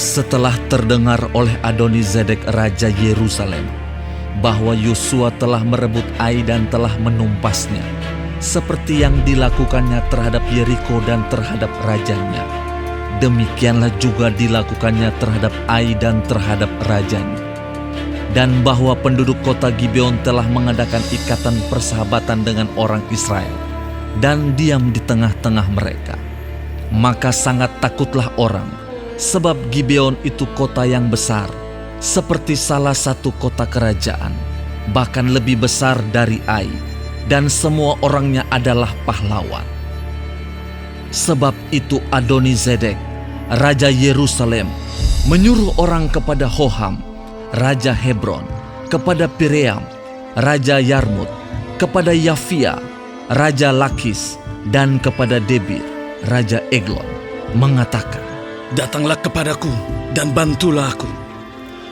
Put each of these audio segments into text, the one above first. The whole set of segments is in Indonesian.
Setelah terdengar oleh Adoni-Zedek Raja Yerusalem bahwa Yosua telah merebut Ai dan telah menumpasnya, seperti yang dilakukannya terhadap Yeriko dan terhadap rajanya, demikianlah juga dilakukannya terhadap Ai dan terhadap rajanya. Dan bahwa penduduk kota Gibeon telah mengadakan ikatan persahabatan dengan orang Israel dan diam di tengah-tengah mereka. Maka sangat takutlah orang, sebab Gibeon itu kota yang besar, seperti salah satu kota kerajaan, bahkan lebih besar dari Ai, dan semua orangnya adalah pahlawan. Sebab itu Adoni-Zedek, Raja Yerusalem, menyuruh orang kepada Hoham, Raja Hebron, kepada Piream, Raja Yarmut, kepada Yafia, Raja Lakis, dan kepada Debir, Raja Eglon, mengatakan, "Datanglah kepadaku dan bantulah aku,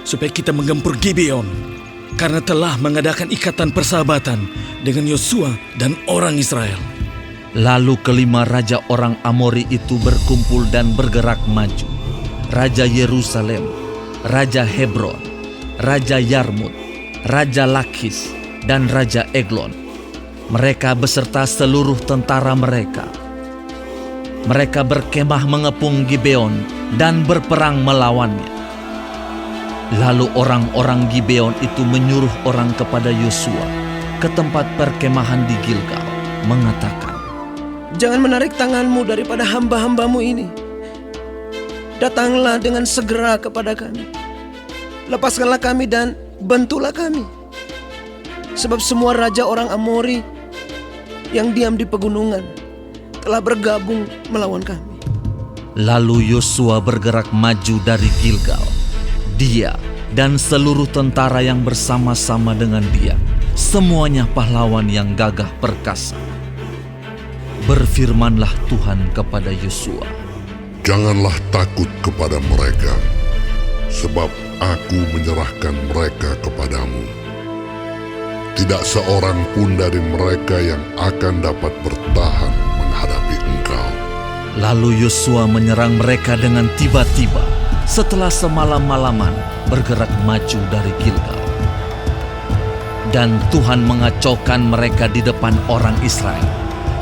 supaya kita menggempur Gibeon, karena telah mengadakan ikatan persahabatan dengan Yosua dan orang Israel." Lalu kelima raja orang Amori itu berkumpul dan bergerak maju. Raja Yerusalem, Raja Hebron, Raja Yarmut, Raja Lakis, dan Raja Eglon. Mereka beserta seluruh tentara mereka. Mereka berkemah mengepung Gibeon dan berperang melawannya. Lalu orang-orang Gibeon itu menyuruh orang kepada Yosua ke tempat perkemahan di Gilgal, mengatakan, "Jangan menarik tanganmu daripada hamba-hambamu ini. Datanglah dengan segera kepada kami. Lepaskanlah kami dan bantulah kami. Sebab semua raja orang Amori yang diam di pegunungan telah bergabung melawan kami." Lalu Yosua bergerak maju dari Gilgal. Dia dan seluruh tentara yang bersama-sama dengan dia, semuanya pahlawan yang gagah perkasa. Berfirmanlah Tuhan kepada Yosua, "Janganlah takut kepada mereka, sebab aku menyerahkan mereka kepadamu. Tidak seorang pun dari mereka yang akan dapat bertahan menghadapi engkau." Lalu Yosua menyerang mereka dengan tiba-tiba setelah semalam-malaman bergerak maju dari Gilgal. Dan Tuhan mengacaukan mereka di depan orang Israel,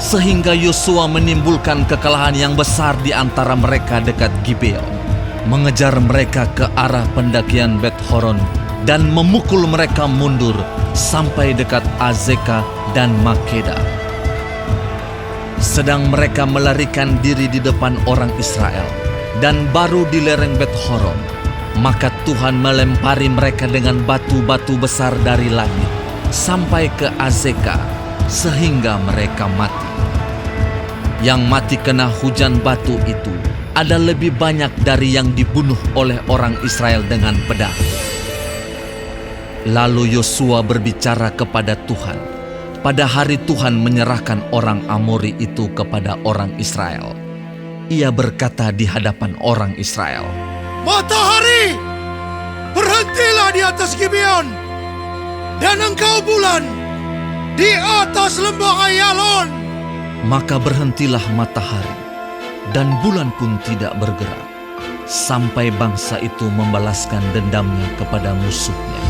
sehingga Yosua menimbulkan kekalahan yang besar di antara mereka dekat Gibeon, mengejar mereka ke arah pendakian Bet Horon dan memukul mereka mundur sampai dekat Azeka dan Makeda. Sedang mereka melarikan diri di depan orang Israel dan baru di lereng Bet Horon, maka Tuhan melempari mereka dengan batu-batu besar dari langit sampai ke Azeka, sehingga mereka mati. Yang mati kena hujan batu itu ada lebih banyak dari yang dibunuh oleh orang Israel dengan pedang. Lalu Yosua berbicara kepada Tuhan pada hari Tuhan menyerahkan orang Amori itu kepada orang Israel. Ia berkata di hadapan orang Israel, "Matahari, berhentilah di atas Gibeon, dan engkau bulan di atas lembah Ayalon." Maka berhentilah matahari, dan bulan pun tidak bergerak, sampai bangsa itu membalaskan dendamnya kepada musuhnya.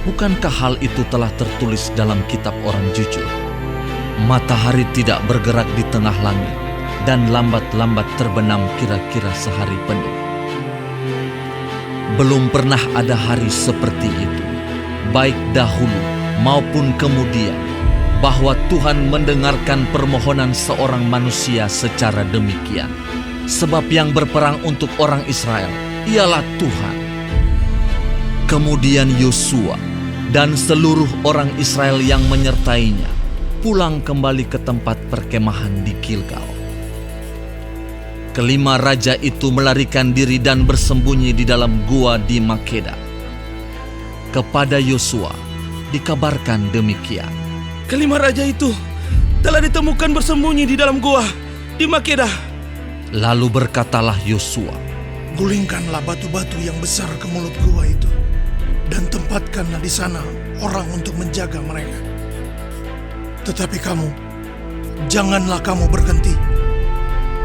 Bukankah hal itu telah tertulis dalam kitab orang jujur? Matahari tidak bergerak di tengah langit, dan lambat-lambat terbenam kira-kira sehari penuh. Belum pernah ada hari seperti itu, baik dahulu maupun kemudian, bahwa Tuhan mendengarkan permohonan seorang manusia secara demikian. Sebab yang berperang untuk orang Israel ialah Tuhan. Kemudian Yosua dan seluruh orang Israel yang menyertainya pulang kembali ke tempat perkemahan di Gilgal. Kelima raja itu melarikan diri dan bersembunyi di dalam gua di Makeda. Kepada Yosua dikabarkan demikian, Kelima raja itu telah ditemukan bersembunyi di dalam gua di Makeda. Lalu berkatalah Yosua, Gulingkanlah batu-batu yang besar ke mulut gua itu, dan tempatkanlah di sana orang untuk menjaga mereka. Tetapi janganlah kamu berhenti.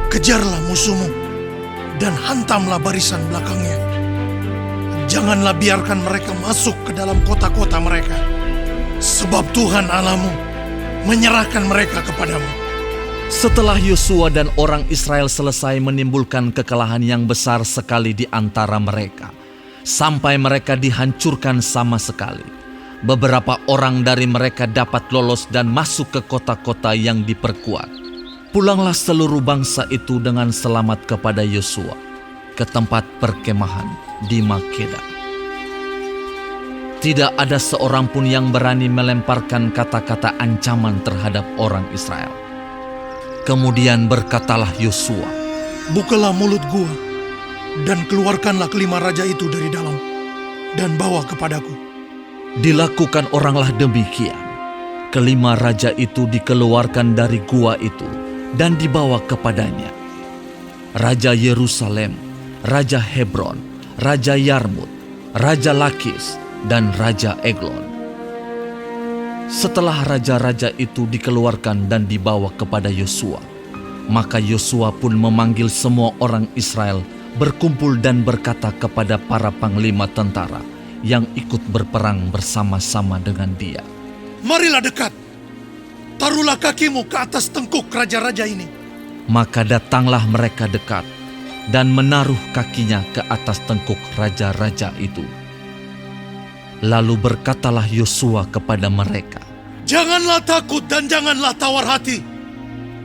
Kejarlah musuhmu dan hantamlah barisan belakangnya. Janganlah biarkan mereka masuk ke dalam kota-kota mereka, sebab Tuhan Allahmu menyerahkan mereka kepadamu. Setelah Yosua dan orang Israel selesai menimbulkan kekalahan yang besar sekali di antara mereka, sampai mereka dihancurkan sama sekali, beberapa orang dari mereka dapat lolos dan masuk ke kota-kota yang diperkuat. Pulanglah seluruh bangsa itu dengan selamat kepada Yosua ke tempat perkemahan di Makeda. Tidak ada seorang pun yang berani melemparkan kata-kata ancaman terhadap orang Israel. Kemudian berkatalah Yosua, Bukalah mulut gua, dan keluarkanlah kelima raja itu dari dalam, dan bawa kepadaku. dilakukan oranglah demikian. Kelima raja itu dikeluarkan dari gua itu dan dibawa kepadanya. Raja Yerusalem, Raja Hebron, Raja Yarmut, Raja Lakis, dan Raja Eglon. Setelah raja-raja itu dikeluarkan dan dibawa kepada Yosua, maka Yosua pun memanggil semua orang Israel berkumpul dan berkata kepada para panglima tentara yang ikut berperang bersama-sama dengan dia, Marilah dekat, taruhlah kakimu ke atas tengkuk raja-raja ini. Maka datanglah mereka dekat dan menaruh kakinya ke atas tengkuk raja-raja itu. Lalu berkatalah Yosua kepada mereka, Janganlah takut dan janganlah tawar hati.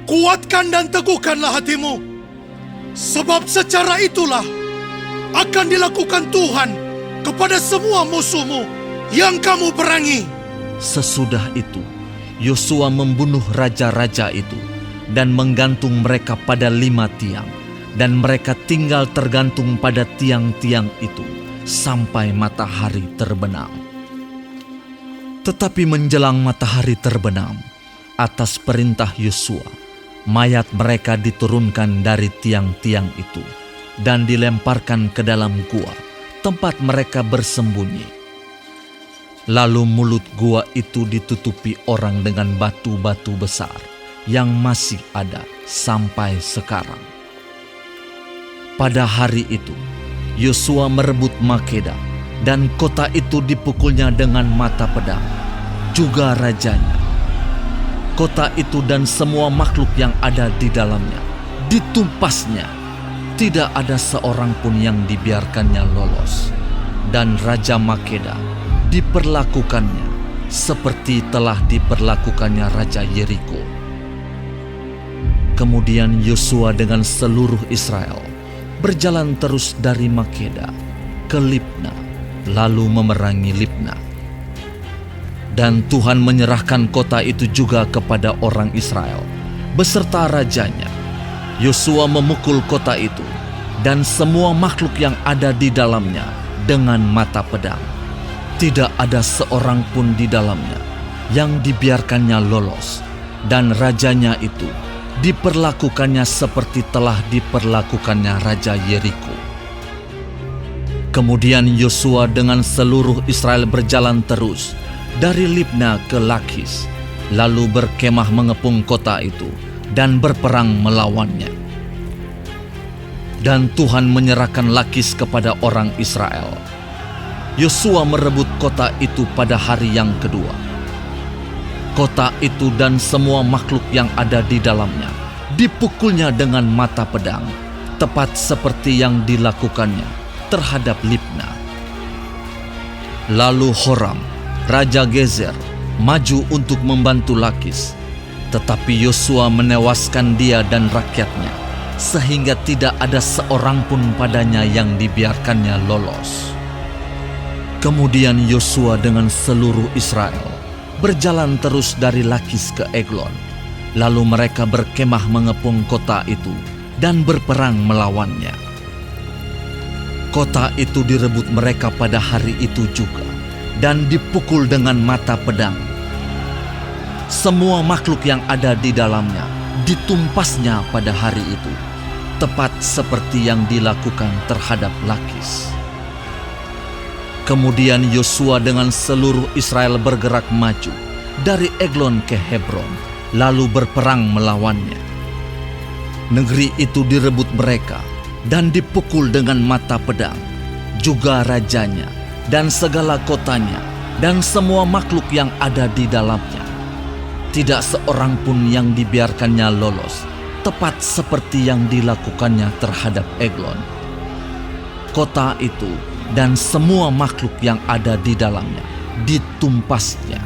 Kuatkan dan teguhkanlah hatimu. Sebab secara itulah akan dilakukan Tuhan kepada semua musuhmu yang kamu perangi. Sesudah itu, Yosua membunuh raja-raja itu dan menggantung mereka pada 5 tiang. Dan mereka tinggal tergantung pada tiang-tiang itu sampai matahari terbenam. Tetapi menjelang matahari terbenam, atas perintah Yosua, mayat mereka diturunkan dari tiang-tiang itu dan dilemparkan ke dalam gua, tempat mereka bersembunyi. Lalu mulut gua itu ditutupi orang dengan batu-batu besar yang masih ada sampai sekarang. Pada hari itu, Yosua merebut Makeda, dan kota itu dipukulnya dengan mata pedang, juga rajanya. Kota itu dan semua makhluk yang ada di dalamnya ditumpasnya. Tidak ada seorang pun yang dibiarkannya lolos. Dan Raja Makeda diperlakukannya seperti telah diperlakukannya Raja Yeriko. Kemudian Yosua dengan seluruh Israel berjalan terus dari Makeda ke Libna, lalu memerangi Libna. Dan Tuhan menyerahkan kota itu juga kepada orang Israel beserta rajanya. Yosua memukul kota itu dan semua makhluk yang ada di dalamnya dengan mata pedang. Tidak ada seorang pun di dalamnya yang dibiarkannya lolos, dan rajanya itu diperlakukannya seperti telah diperlakukannya Raja Yeriko. Kemudian Yosua dengan seluruh Israel berjalan terus dari Libna ke Lakis, lalu berkemah mengepung kota itu dan berperang melawannya. Dan Tuhan menyerahkan Lakis kepada orang Israel. Yosua merebut kota itu pada hari yang kedua. Kota itu dan semua makhluk yang ada di dalamnya dipukulnya dengan mata pedang, tepat seperti yang dilakukannya terhadap Libna. Lalu Horam, Raja Gezer, maju untuk membantu Lakis, tetapi Yosua menewaskan dia dan rakyatnya, sehingga tidak ada seorang pun padanya yang dibiarkannya lolos. Kemudian Yosua dengan seluruh Israel berjalan terus dari Lakis ke Eglon, lalu mereka berkemah mengepung kota itu dan berperang melawannya. Kota itu direbut mereka pada hari itu juga dan dipukul dengan mata pedang. Semua makhluk yang ada di dalamnya ditumpasnya pada hari itu, tepat seperti yang dilakukan terhadap Lakis. Kemudian Yosua dengan seluruh Israel bergerak maju dari Eglon ke Hebron, lalu berperang melawannya. Negeri itu direbut mereka dan dipukul dengan mata pedang, juga rajanya dan segala kotanya dan semua makhluk yang ada di dalamnya. Tidak seorang pun yang dibiarkannya lolos, tepat seperti yang dilakukannya terhadap Eglon. Kota itu dan semua makhluk yang ada di dalamnya ditumpasnya.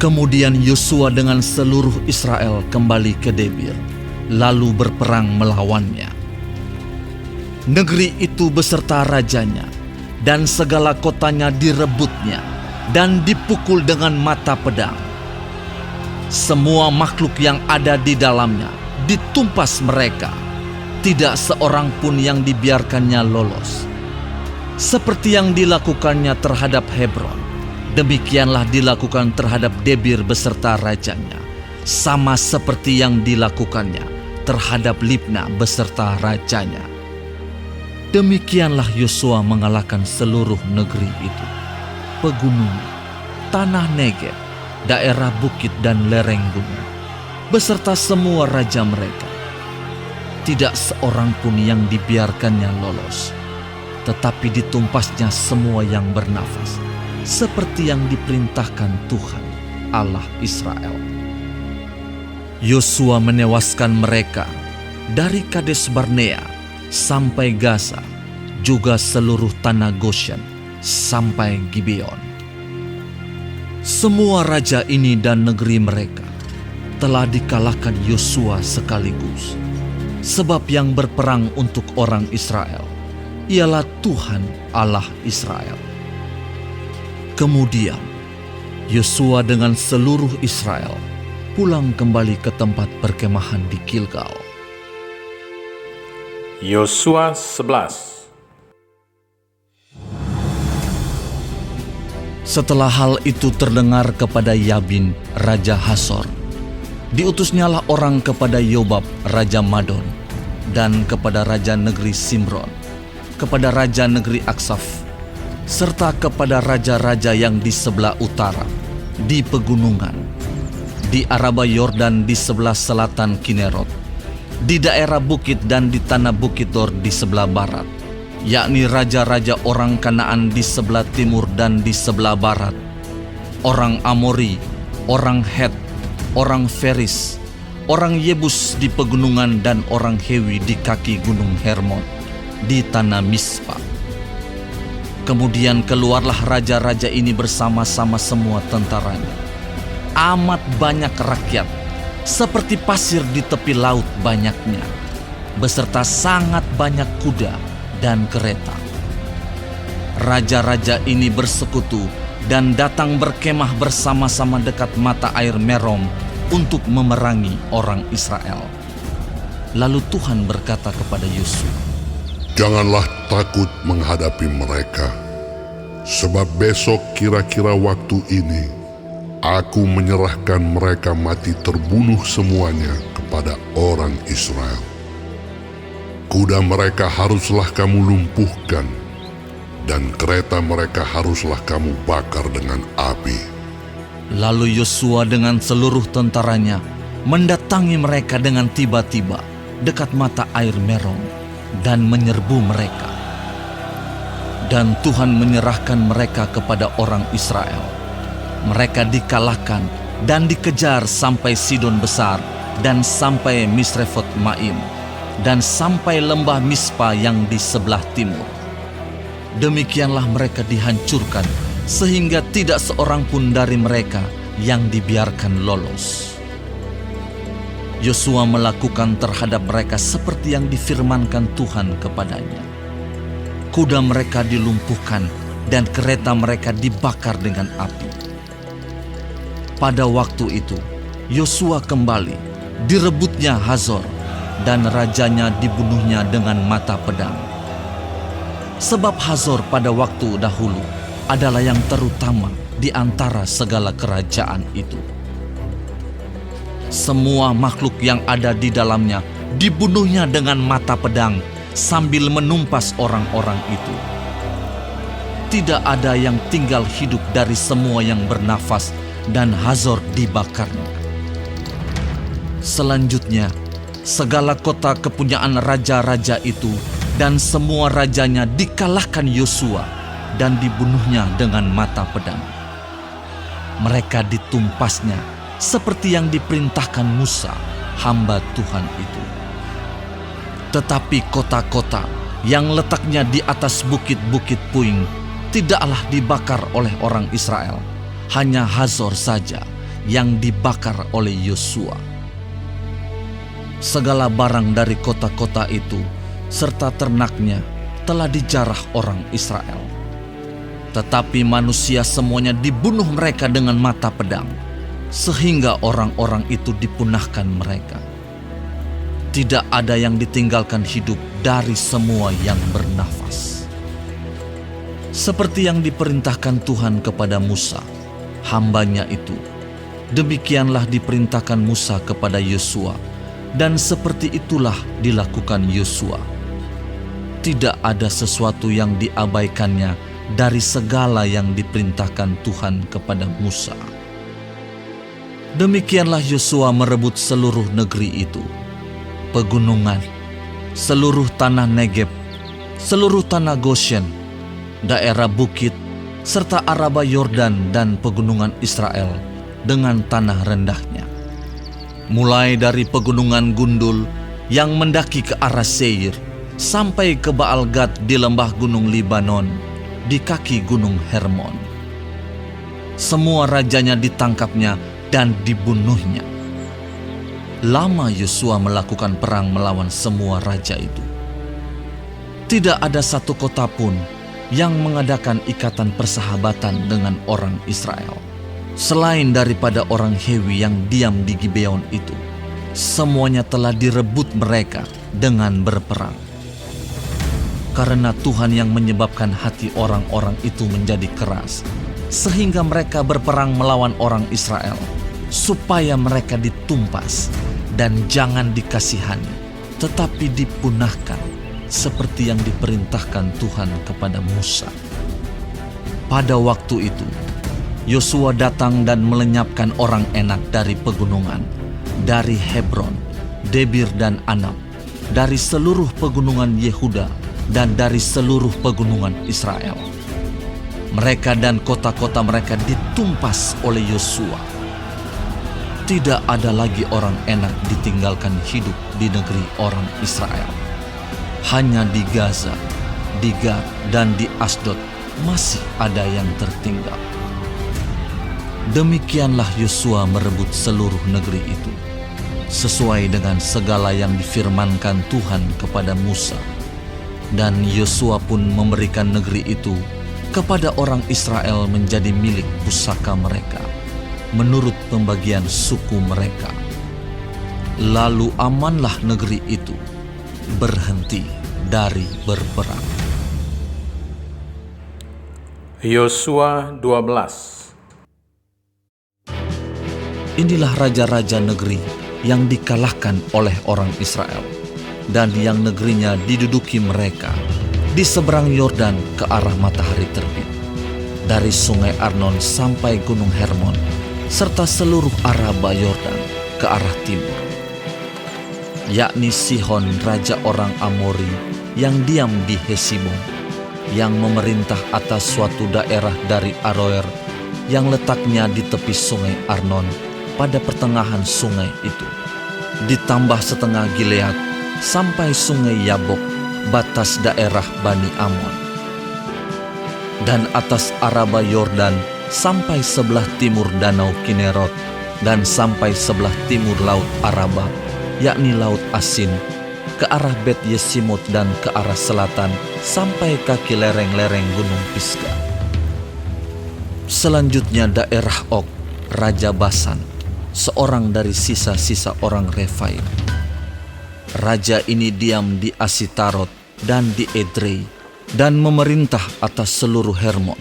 Kemudian Yosua dengan seluruh Israel kembali ke Debir, lalu berperang melawannya. Negeri itu beserta rajanya dan segala kotanya direbutnya dan dipukul dengan mata pedang. Semua makhluk yang ada di dalamnya ditumpas mereka. Tidak seorang pun yang dibiarkannya lolos. Seperti yang dilakukannya terhadap Hebron, demikianlah dilakukan terhadap Debir beserta rajanya, sama seperti yang dilakukannya terhadap Libna beserta rajanya. Demikianlah Yosua mengalahkan seluruh negeri itu, pegunungan, tanah Negeb, daerah bukit dan lereng gunung, beserta semua raja mereka. Tidak seorang pun yang dibiarkannya lolos, tetapi ditumpasnya semua yang bernafas, seperti yang diperintahkan Tuhan, Allah Israel. Yosua menewaskan mereka dari Kades Barnea sampai Gaza, juga seluruh tanah Goshen sampai Gibeon. Semua raja ini dan negeri mereka telah dikalahkan Yosua sekaligus, sebab yang berperang untuk orang Israel ialah Tuhan Allah Israel. Kemudian Yosua dengan seluruh Israel pulang kembali ke tempat perkemahan di Gilgal. Yosua 11. Setelah hal itu terdengar kepada Yabin, Raja Hasor, diutusnyalah orang kepada Yobab, Raja Madon, dan kepada Raja Negeri Simron, kepada Raja Negeri Aksaf, serta kepada raja-raja yang di sebelah utara, di pegunungan, di Araba Yordan di sebelah selatan Kinerot, di daerah bukit dan di tanah bukit Dor di sebelah barat, yakni raja-raja orang Kanaan di sebelah timur dan di sebelah barat, orang Amori, orang Het, orang Feris, orang Yebus di pegunungan dan orang Hewi di kaki gunung Hermon, di tanah Mispa. Kemudian keluarlah raja-raja ini bersama-sama semua tentaranya. Amat banyak rakyat, seperti pasir di tepi laut banyaknya, beserta sangat banyak kuda dan kereta. Raja-raja ini bersekutu dan datang berkemah bersama-sama dekat mata air Merom untuk memerangi orang Israel. Lalu Tuhan berkata kepada Yosua, Janganlah takut menghadapi mereka, sebab besok kira-kira waktu ini aku menyerahkan mereka mati terbunuh semuanya kepada orang Israel. Kuda mereka haruslah kamu lumpuhkan, dan kereta mereka haruslah kamu bakar dengan api. Lalu Yosua dengan seluruh tentaranya mendatangi mereka dengan tiba-tiba dekat mata air Merom dan menyerbu mereka. Dan Tuhan menyerahkan mereka kepada orang Israel. Mereka dikalahkan dan dikejar sampai Sidon Besar dan sampai Misrefot Maim dan sampai lembah Mispa yang di sebelah timur. Demikianlah mereka dihancurkan sehingga tidak seorang pun dari mereka yang dibiarkan lolos. Yosua melakukan terhadap mereka seperti yang difirmankan Tuhan kepadanya. Kuda mereka dilumpuhkan dan kereta mereka dibakar dengan api. Pada waktu itu, Yosua kembali, direbutnya Hazor, dan rajanya dibunuhnya dengan mata pedang. Sebab Hazor pada waktu dahulu adalah yang terutama di antara segala kerajaan itu. Semua makhluk yang ada di dalamnya dibunuhnya dengan mata pedang sambil menumpas orang-orang itu. Tidak ada yang tinggal hidup dari semua yang bernafas, dan Hazor dibakarnya. Selanjutnya, segala kota kepunyaan raja-raja itu dan semua rajanya dikalahkan Yosua dan dibunuhnya dengan mata pedang. Mereka ditumpasnya seperti yang diperintahkan Musa, hamba Tuhan itu. Tetapi kota-kota yang letaknya di atas bukit-bukit puing tidaklah dibakar oleh orang Israel. Hanya Hazor saja yang dibakar oleh Yosua. Segala barang dari kota-kota itu serta ternaknya telah dijarah orang Israel. Tetapi manusia semuanya dibunuh mereka dengan mata pedang, sehingga orang-orang itu dipunahkan mereka. Tidak ada yang ditinggalkan hidup dari semua yang bernafas. Seperti yang diperintahkan Tuhan kepada Musa, hambanya itu, demikianlah diperintahkan Musa kepada Yosua, dan seperti itulah dilakukan Yosua. Tidak ada sesuatu yang diabaikannya dari segala yang diperintahkan Tuhan kepada Musa. Demikianlah Yosua merebut seluruh negeri itu, pegunungan, seluruh tanah Negeb, seluruh tanah Goshen, daerah bukit, serta Araba Yordan dan pegunungan Israel dengan tanah rendahnya. Mulai dari pegunungan Gundul yang mendaki ke arah Seir, sampai ke Baal-Gad di lembah gunung Libanon, di kaki gunung Hermon. Semua rajanya ditangkapnya dan dibunuhnya. Lama Yosua melakukan perang melawan semua raja itu. Tidak ada satu kota pun yang mengadakan ikatan persahabatan dengan orang Israel, selain daripada orang Hewi yang diam di Gibeon itu. Semuanya telah direbut mereka dengan berperang. Karena Tuhan yang menyebabkan hati orang-orang itu menjadi keras, sehingga mereka berperang melawan orang Israel, supaya mereka ditumpas dan jangan dikasihani, tetapi dipunahkan, seperti yang diperintahkan Tuhan kepada Musa. Pada waktu itu, Yosua datang dan melenyapkan orang Enak dari pegunungan, dari Hebron, Debir dan Anab, dari seluruh pegunungan Yehuda dan dari seluruh pegunungan Israel. Mereka dan kota-kota mereka ditumpas oleh Yosua. Tidak ada lagi orang Enak ditinggalkan hidup di negeri orang Israel. Hanya di Gaza, di Gad, dan di Asdod masih ada yang tertinggal. Demikianlah Yosua merebut seluruh negeri itu, sesuai dengan segala yang difirmankan Tuhan kepada Musa. Dan Yosua pun memberikan negeri itu kepada orang Israel menjadi milik pusaka mereka, menurut pembagian suku mereka. Lalu amanlah negeri itu, berhenti dari berperang. Yosua 12. Inilah raja-raja negeri yang dikalahkan oleh orang Israel, dan yang negerinya diduduki mereka di seberang Yordan ke arah matahari terbit, dari sungai Arnon sampai gunung Hermon, serta seluruh Araba Yordan ke arah timur, yakni Sihon raja orang Amori yang diam di Hesibon, yang memerintah atas suatu daerah dari Aroer yang letaknya di tepi sungai Arnon pada pertengahan sungai itu, ditambah setengah Gilead sampai sungai Yabok, batas daerah Bani Amon, dan atas Araba Yordan sampai sebelah timur danau Kinerot, dan sampai sebelah timur laut Araba, yakni laut Asin, ke arah Bet Yesimot, dan ke arah selatan sampai kaki lereng-lereng gunung Pisga. Selanjutnya daerah Og, raja Basan, seorang dari sisa-sisa orang Refaim. Raja ini diam di Asitarot dan di Edrei, dan memerintah atas seluruh Hermon,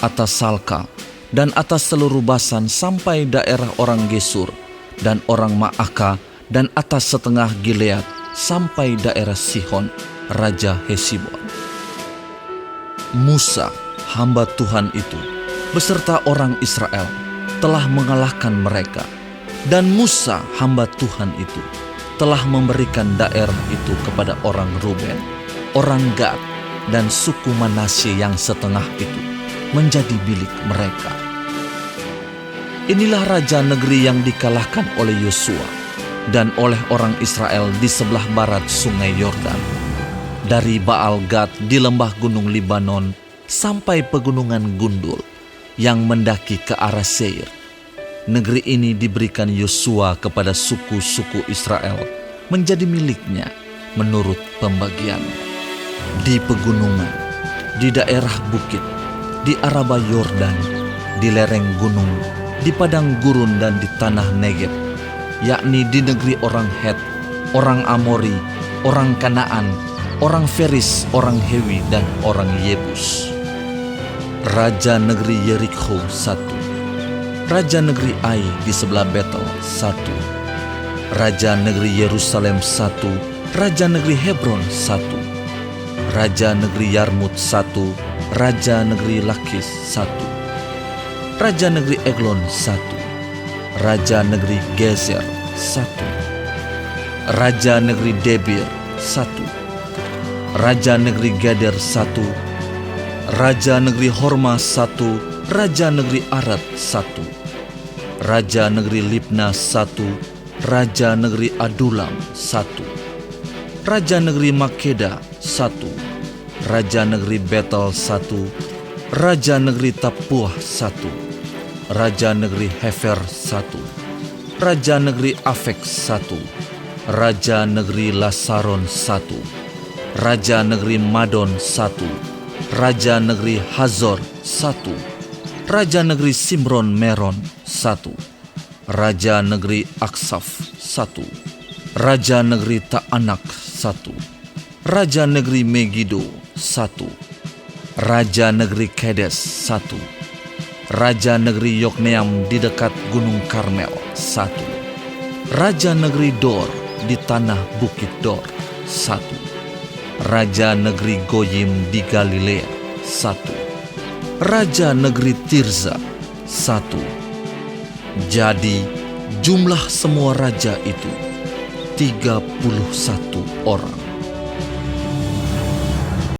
atas Salka, dan atas seluruh Basan sampai daerah orang Gesur dan orang Ma'aka, dan atas setengah Gilead sampai daerah Sihon, raja Hesibon. Musa, hamba Tuhan itu, beserta orang Israel, telah mengalahkan mereka, dan Musa, hamba Tuhan itu, telah memberikan daerah itu kepada orang Ruben, orang Gad, dan suku Manasye yang setengah itu menjadi milik mereka. Inilah raja negeri yang dikalahkan oleh Yosua dan oleh orang Israel di sebelah barat sungai Yordan, dari Baal Gad di lembah gunung Libanon sampai pegunungan Gundul yang mendaki ke arah Seir. Negeri ini diberikan Yosua kepada suku-suku Israel menjadi miliknya menurut pembagian. Di pegunungan, di daerah bukit, di Araba Yordan, di lereng gunung, di padang gurun dan di tanah Negeb, yakni di negeri orang Het, orang Amori, orang Kanaan, orang Feris, orang Hewi, dan orang Yebus. Raja negeri Yerikho 1, Raja negeri Ai di sebelah Betel 1, Raja negeri Yerusalem 1, Raja negeri Hebron 1, Raja negeri Yarmut 1, Raja negeri Lakis 1, Raja negeri Eglon 1, Raja negeri Gezer 1, Raja negeri Debir 1, Raja negeri Geder 1, Raja negeri Horma 1, Raja negeri Arad 1, Raja negeri Libna 1, Raja negeri Adulam 1, Raja negeri Makeda 1, Raja negeri Betel 1, Raja negeri Tapuah 1, Raja negeri Hefer 1, Raja negeri Afek 1, Raja negeri Lasaron 1, Raja negeri Madon 1, Raja negeri Hazor 1, Raja negeri Simron Meron 1, Raja negeri Aksaf 1, Raja negeri Ta'anak 1, Raja negeri Megiddo 1, Raja negeri Kedes 1, Raja negeri Yokneam di dekat Gunung Karmel 1, Raja negeri Dor di tanah Bukit Dor 1, Raja negeri Goyim di Galilea 1, Raja negeri Tirza 1. Jadi jumlah semua raja itu 31 orang.